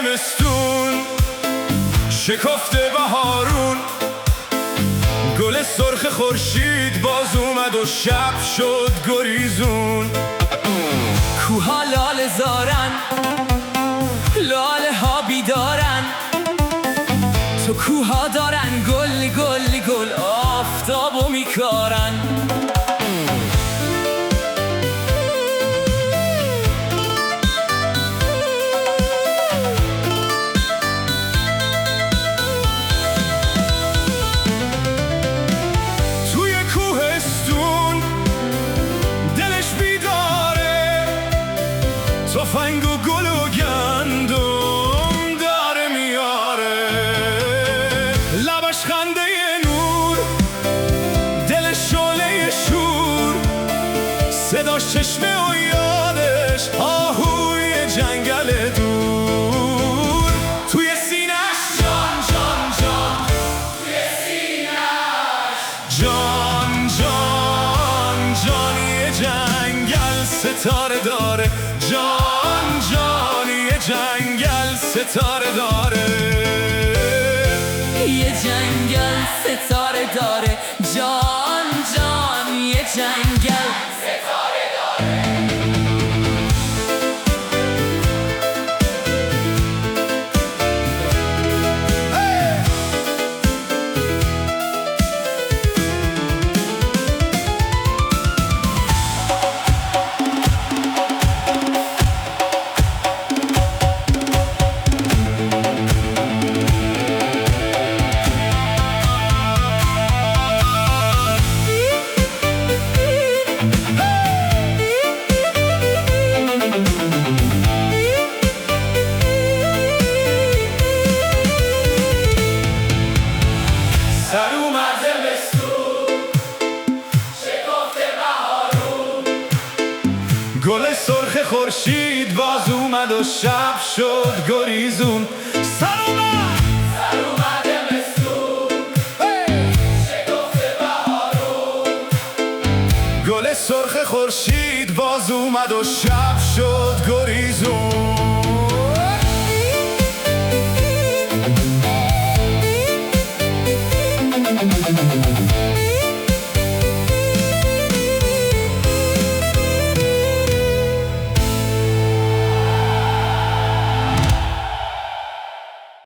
زمستون شکفته بهارون، گل سرخ خورشید باز اومد و شب شد گریزون. کوها لاله زارن، لاله ها بیدارن، تو کوها دارن گل گل گل آفتابو میکارن. توی کوهستون دلش بیداره، تفنگ و گل و گندم داره میاره. لبش خنده نور، دلش شعله شور، صداش چشمه و یادش آهوی جنگل دور. توی سینه‌اش جان جان جان، توی سینه‌اش جان جان جان، یه جنگل ستاره داره، جان جان یه جنگل ستاره داره. یه جنگل ستاره داره، جان جان یه جنگل ستاره داره. سر اومد زمستون شکفته بهارون، گل سرخ خورشید باز اومد و شب شد گریزون. سر اومد زمستون شکفته بهارون، گل سرخ خورشید باز اومد و شب شد گریزون.